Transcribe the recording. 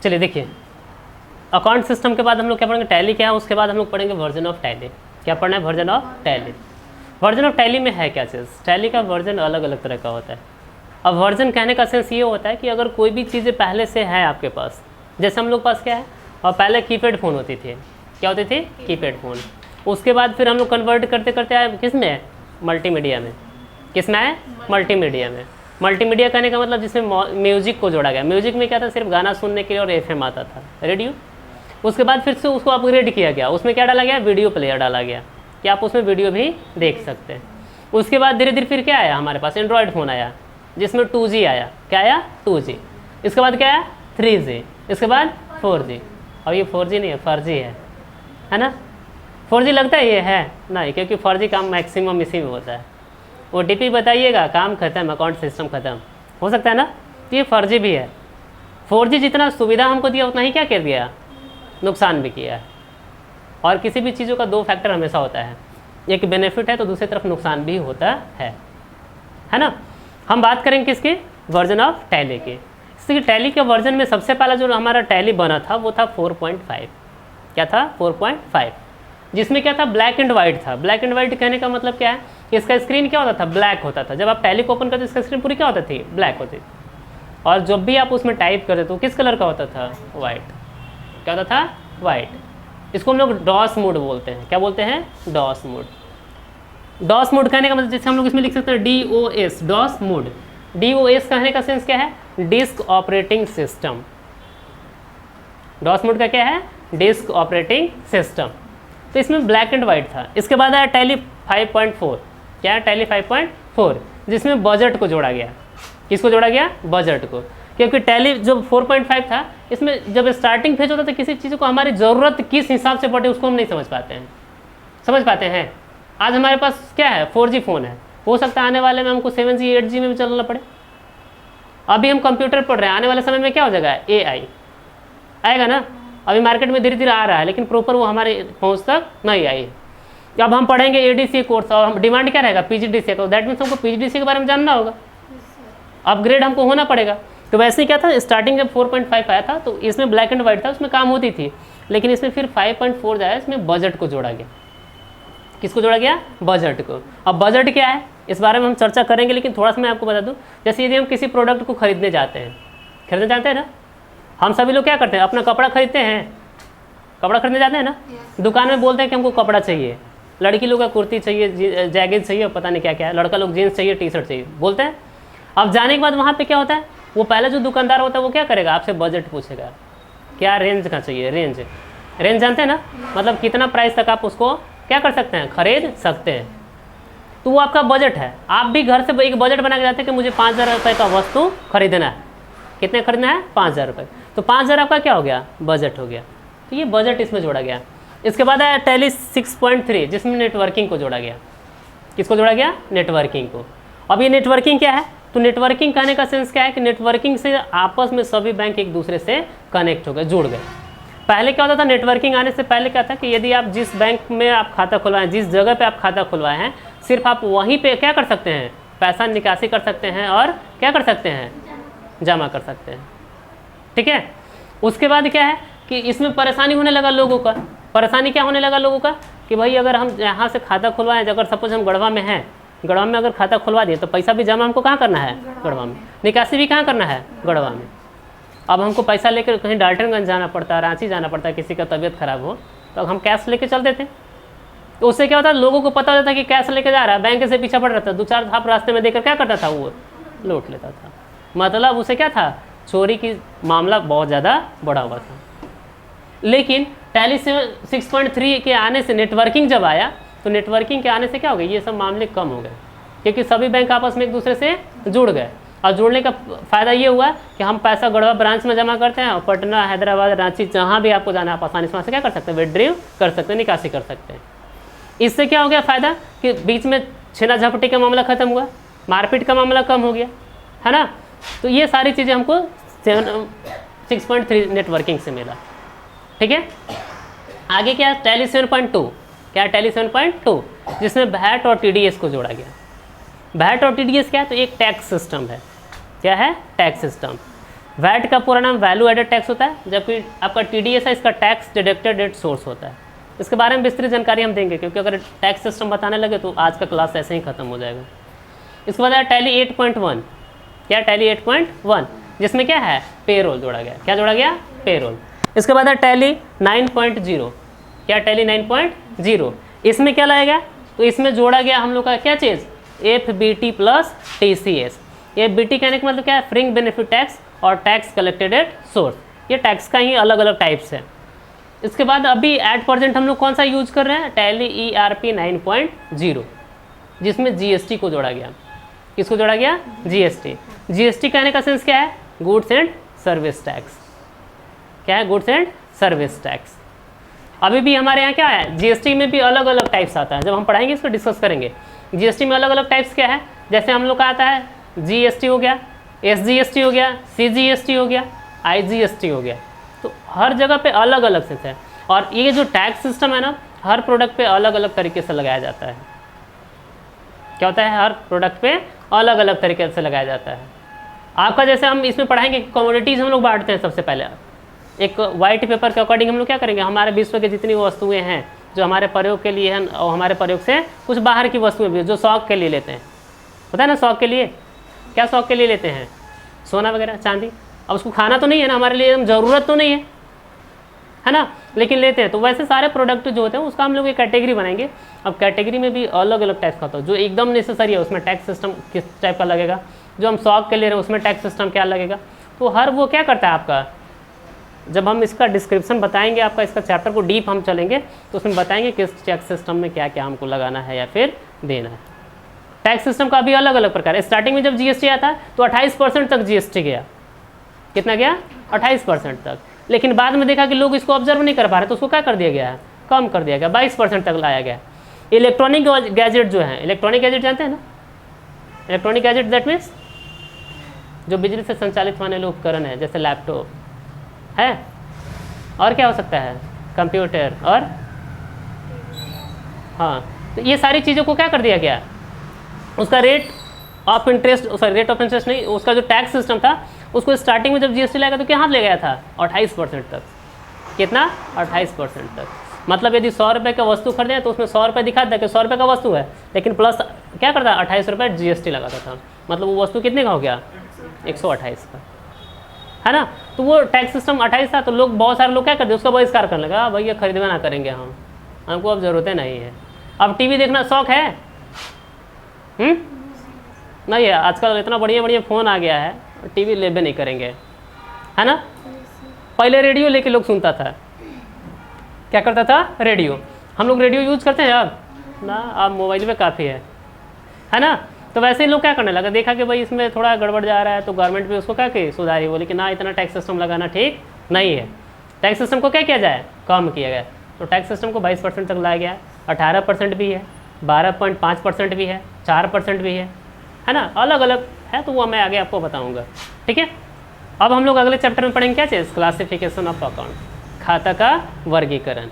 चलिए देखिए, account system के बाद हम लोग क्या पढ़ेंगे, टैली क्या है, उसके बाद हम लोग पढ़ेंगे वर्जन ऑफ टैली। क्या पढ़ना है, version of tally. Version of tally में है क्या चीज़, टैली का वर्जन अलग अलग तरह का होता है। अब वर्जन कहने का सेंस ये होता है कि अगर कोई भी चीज़ें पहले से है आपके पास, जैसे हम लोग पास क्या है, और पहले कीपैड फ़ोन होती थी, क्या होती थी, कीपैड फ़ोन। उसके बाद फिर हम लोग कन्वर्ट करते करते आए किस में, मल्टीमीडिया में। किस में है, मल्टीमीडिया में। मल्टीमीडिया कहने का मतलब जिसमें म्यूजिक को जोड़ा गया। म्यूजिक में क्या था, सिर्फ गाना सुनने के लिए और एफएम आता था, रेडियो। उसके बाद फिर से उसको अपग्रेड किया गया, उसमें क्या डाला गया, वीडियो प्लेयर डाला गया कि आप उसमें वीडियो भी देख सकते हैं। उसके बाद धीरे धीरे फिर क्या आया, हमारे पास एंड्रॉयड फ़ोन आया जिसमें 2G आया। क्या आया, 2G। इसके बाद क्या आया, 3G। इसके बाद 4G। और ये 4G नहीं है, 4G है ना। 4G लगता है ये है नहीं, क्योंकि 4G काम मैक्सिमम इसी में होता है। OTP बताइएगा, काम खत्म, अकाउंट सिस्टम खत्म, हो सकता है ना। तो ये 4G भी है। 4G जितना सुविधा हमको दिया उतना ही क्या कर दिया, नुकसान भी किया है। और किसी भी चीज़ों का दो फैक्टर हमेशा होता है, एक बेनिफिट है तो दूसरी तरफ नुकसान भी होता है ना। हम बात करेंगे किसकी, वर्जन ऑफ टैली की। इसलिए टैली के वर्जन में सबसे पहला जो हमारा टैली बना था वो था 4.5। क्या था, 4.5, जिसमें क्या था, ब्लैक एंड वाइट था। ब्लैक एंड वाइट कहने का मतलब क्या है कि इसका स्क्रीन क्या होता था, ब्लैक होता था। जब आप टैली को ओपन करते इसका स्क्रीन पूरी क्या होती थी, ब्लैक होती थी। और जब भी आप उसमें टाइप करते तो किस कलर का होता था, वाइट। क्या होता था, वाइट। इसको हम लोग डॉस मोड बोलते हैं। क्या बोलते हैं, डॉस मोड। डॉस मोड कहने का मतलब जैसे हम लोग इसमें लिख सकते हैं DOS, डॉस मोड। DOS कहने का सेंस क्या है, disk operating system. DOS mode का क्या है, डिस्क ऑपरेटिंग सिस्टम। तो इसमें ब्लैक एंड वाइट था। इसके बाद आया टैली 5.4। क्या है, टैली 5.4, जिसमें बजट को जोड़ा गया। किसको जोड़ा गया, बजट को। क्योंकि टैली जो 4.5 था, इसमें जब स्टार्टिंग फेज होता था किसी चीज़ को हमारी ज़रूरत किस हिसाब से पड़े उसको हम नहीं समझ पाते हैं। आज हमारे पास क्या है, 4G फ़ोन है, हो सकता है आने वाले में हमको 7G 8G में भी चलना पड़े। अभी हम कंप्यूटर पढ़ रहे हैं, आने वाले समय में क्या हो जाएगा, AI आएगा ना। अभी मार्केट में धीरे धीरे आ रहा है, लेकिन प्रॉपर वो हमारे पहुंच तक नहीं आई। अब हम पढ़ेंगे ADC कोर्स और हम डिमांड क्या रहेगा, PGDCA का। दैट मीन्स हमको PGDCA के बारे में जानना होगा, अपग्रेड हमको होना पड़ेगा। तो वैसे ही क्या था, स्टार्टिंग जब 4.5 आया था तो इसमें ब्लैक एंड वाइट था, उसमें काम होती थी। लेकिन इसमें फिर 5.4 जाए, इसमें बजट को जोड़ा गया। किसको जोड़ा गया, बजट को। अब बजट क्या है इस बारे में हम चर्चा करेंगे, लेकिन थोड़ा सा मैं आपको बता दूं। जैसे यदि हम किसी प्रोडक्ट को खरीदने जाते हैं ना, हम सभी लोग क्या करते हैं, अपना कपड़ा खरीदते हैं, कपड़ा खरीदने जाते हैं ना, दुकान में बोलते हैं कि हमको कपड़ा चाहिए। लड़की लोग का कुर्ती चाहिए, जैकेट चाहिए, पता नहीं क्या क्या है। लड़का लोग जीन्स चाहिए, टी-शर्ट चाहिए, बोलते हैं। अब जाने के बाद वहाँ पे क्या होता है, वो पहले जो दुकानदार होता है वो क्या करेगा, आपसे बजट पूछेगा, क्या रेंज का चाहिए। रेंज जानते हैं ना, मतलब कितना प्राइस तक आप उसको क्या कर सकते हैं, खरीद सकते हैं। तो वो आपका बजट है। आप भी घर से एक बजट बना के जाते हैं कि मुझे 5,000 रुपये का वस्तु खरीदना है। कितने खरीदना है, 5,000 रुपये। तो 5,000 आपका क्या हो गया, बजट हो गया। तो ये बजट इसमें जोड़ा गया। इसके बाद आया टैली 6.3, जिसमें नेटवर्किंग को जोड़ा गया। किसको जोड़ा गया, नेटवर्किंग को। अब ये नेटवर्किंग क्या है, तो नेटवर्किंग कहने का सेंस क्या है कि नेटवर्किंग से आपस में सभी बैंक एक दूसरे से कनेक्ट हो गए, जुड़ गए। पहले क्या होता था, नेटवर्किंग आने से पहले क्या था कि यदि आप जिस बैंक में आप खाता खुलवाएं, जिस जगह पे आप खाता खुलवाए हैं, सिर्फ आप वहीं पे क्या कर सकते हैं, पैसा निकासी कर सकते हैं और क्या कर सकते हैं, जमा कर सकते हैं। ठीक है। उसके बाद क्या है कि इसमें परेशानी होने लगा लोगों का। परेशानी क्या होने लगा लोगों का कि भाई अगर हम यहाँ से खाता खुलवाएं, अगर सपोज हम गढ़वा में हैं, गढ़वा में अगर खाता खुलवा दिए तो पैसा भी जमा हमको कहाँ करना है, गढ़वा में। निकासी भी कहाँ करना है, गढ़वा में। अब हमको पैसा लेकर कहीं डाल्टनगंज जाना पड़ता है, रांची जाना पड़ता है, किसी का तबीयत खराब हो तो हम कैश लेके चलते थे। तो उससे क्या होता है, लोगों को पता होता था कि कैश लेके जा रहा है, बैंक से पीछा पड़ रहा था, 2-4 धाप रास्ते में देकर क्या करता था, वो लूट लेता था। मतलब उसे क्या था, चोरी की मामला बहुत ज़्यादा बढ़ा हुआ था। लेकिन टैली 6.3 के आने से नेटवर्किंग जब आया, तो नेटवर्किंग के आने से क्या हो गया, ये सब मामले कम हो गए, क्योंकि सभी बैंक आपस में एक दूसरे से जुड़ गए। और जुड़ने का फ़ायदा ये हुआ कि हम पैसा गढ़वा ब्रांच में जमा करते हैं और पटना, हैदराबाद, रांची, जहाँ भी आपको जाना है आप आसानी से वहाँ से क्या कर सकते हैं, विड्रॉ कर सकते हैं, निकासी कर सकते हैं। इससे क्या हो गया फ़ायदा कि बीच में छीना झपटी का मामला ख़त्म हुआ, मारपीट का मामला कम हो गया, है ना। तो ये सारी चीज़ें हमको 6.3 नेटवर्किंग से मिला। ठीक है। आगे क्या, टैली 7.2। क्या, टैली 7.2, जिसमें वैट और TDS को जोड़ा गया। वैट और TDS क्या है, तो एक टैक्स सिस्टम है। क्या है, टैक्स सिस्टम। वैट का पूरा नाम वैल्यू एडेड टैक्स होता है, जबकि आपका TDS है इसका टैक्स डिडक्टेड एट सोर्स होता है। इसके बारे में विस्तृत जानकारी हम देंगे, क्योंकि अगर टैक्स सिस्टम बताने लगे तो आज का क्लास ऐसे ही खत्म हो जाएगा। इसके बाद है टैली 8.1। क्या टैली 8.1, जिसमें क्या है पेरोल जोड़ा गया। क्या जोड़ा गया? पेरोल। इसके बाद है टैली 9.0। क्या टैली 9.0, इसमें क्या लाया गया? तो इसमें जोड़ा गया हम लोग का क्या चीज़, FBT प्लस TCS। FBT कहने का मतलब क्या है, फ्रिंग बेनिफिट टैक्स और टैक्स कलेक्टेड एट सोर्स। ये टैक्स का ही अलग अलग टाइप्स है। इसके बाद अभी एट प्रेजेंट हम लोग कौन सा यूज कर रहे हैं, टैली ERP 9.0, जिसमें GST को जोड़ा गया। किसको जोड़ा गया? GST। GST कहने का सेंस क्या है, गुड्स एंड सर्विस टैक्स। क्या है? Goods and service tax. अभी भी हमारे यहाँ क्या है, GST में भी अलग अलग टाइप्स आता है, जब हम पढ़ाएंगे इसको डिस्कस करेंगे। GST में अलग अलग टाइप्स क्या है, जैसे हम लोग का आता है GST हो गया, SGST हो गया, CGST हो गया, IGST हो गया। तो हर जगह पे अलग अलग सेंस है। और ये जो टैक्स सिस्टम है ना, हर प्रोडक्ट पे अलग अलग तरीके से लगाया जाता है। क्या होता है, हर प्रोडक्ट पे अलग अलग तरीके से लगाया जाता है। आपका जैसे हम इसमें पढ़ाएंगे कमोडिटीज़ हम लोग बांटते हैं। सबसे पहले एक वाइट पेपर के अकॉर्डिंग हम लोग क्या करेंगे, हमारे विश्व की जितनी वस्तुएं हैं जो हमारे प्रयोग के लिए हैं, और हमारे प्रयोग से कुछ बाहर की वस्तुएं भी जो शौक के लिए लेते हैं, पता है ना, शौक के लिए क्या शौक के लिए लेते हैं, सोना वगैरह चांदी। अब उसको खाना तो नहीं है ना, हमारे लिए ज़रूरत तो नहीं है ना, लेकिन लेते हैं। तो वैसे सारे प्रोडक्ट जो होते हैं उसका हम लोग एक कैटेगरी बनाएंगे। अब कैटेगरी में भी अलग अलग टाइप्स का होता है। जो एकदम नेसेसरी है उसमें टैक्स सिस्टम किस टाइप का लगेगा, जो हम शौक के ले रहे हैं उसमें टैक्स सिस्टम क्या लगेगा। तो हर वो क्या करता है आपका, जब हम इसका डिस्क्रिप्शन बताएंगे, आपका इसका चैप्टर को डीप हम चलेंगे तो उसमें बताएंगे किस टैक्स सिस्टम में क्या क्या हमको लगाना है या फिर देना है। टैक्स सिस्टम का भी अलग अलग प्रकार है। स्टार्टिंग में जब GST आया था तो 28% तक GST गया। कितना गया? 28% तक। लेकिन बाद में देखा कि लोग इसको ऑब्जर्व नहीं कर पा रहे, तो उसको क्या कर दिया गया है, कम कर दिया गया, 22% तक लाया गया। इलेक्ट्रॉनिक गैजेट जो है, इलेक्ट्रॉनिक गैजेट जानते हैं ना, इलेक्ट्रॉनिक गैजेट दैट मीन्स जो बिजली से संचालित होने वाले उपकरण है, जैसे लैपटॉप है, और क्या हो सकता है, कंप्यूटर, और हाँ, तो ये सारी चीज़ों को क्या कर दिया गया, उसका rate of interest, sorry rate of interest नहीं, उसका जो टैक्स सिस्टम था उसको स्टार्टिंग में जब GST लाएगा तो क्या ले गया था, 28% तक। कितना? 28% तक। मतलब यदि 100 रुपये का वस्तु खरीदे तो उसमें 100 रुपये दिखाता है कि 100 रुपये का वस्तु है, लेकिन प्लस क्या करता है, 28 रुपये GST लगाता था। मतलब वो वस्तु कितने का हो गया, 128 का, है ना। तो वो टैक्स सिस्टम 28 था, तो लोग, बहुत सारे लोग क्या करते, उसका बहिष्कार करने लगा, भैया खरीदना ना करेंगे हमको अब ज़रूरतें नहीं है। अब TV देखना शौक है नहीं है, आजकल इतना बढ़िया बढ़िया फ़ोन आ गया है, TV लेबे नहीं करेंगे, है ना। पहले रेडियो लेके लोग सुनता था, क्या करता था, रेडियो। हम लोग रेडियो यूज करते हैं अब ना, अब मोबाइल पे काफ़ी है ना। तो वैसे ही लोग क्या करने लगा, देखा कि भाई इसमें थोड़ा गड़बड़ जा रहा है, तो गवर्नमेंट भी उसको क्या कि सुधारी, बोली कि ना इतना टैक्स सिस्टम लगाना ठीक नहीं है, टैक्स सिस्टम को क्या किया जाए, कम किया गया। तो टैक्स सिस्टम को 22% तक लाया गया। 18% भी है, 12.5% भी है, 4% भी है ना, अलग अलग है। तो वो मैं आगे आपको बताऊंगा, ठीक है। अब हम लोग अगले चैप्टर में पढ़ेंगे क्या चीज़, क्लासिफिकेशन ऑफ अकाउंट, खाता का वर्गीकरण।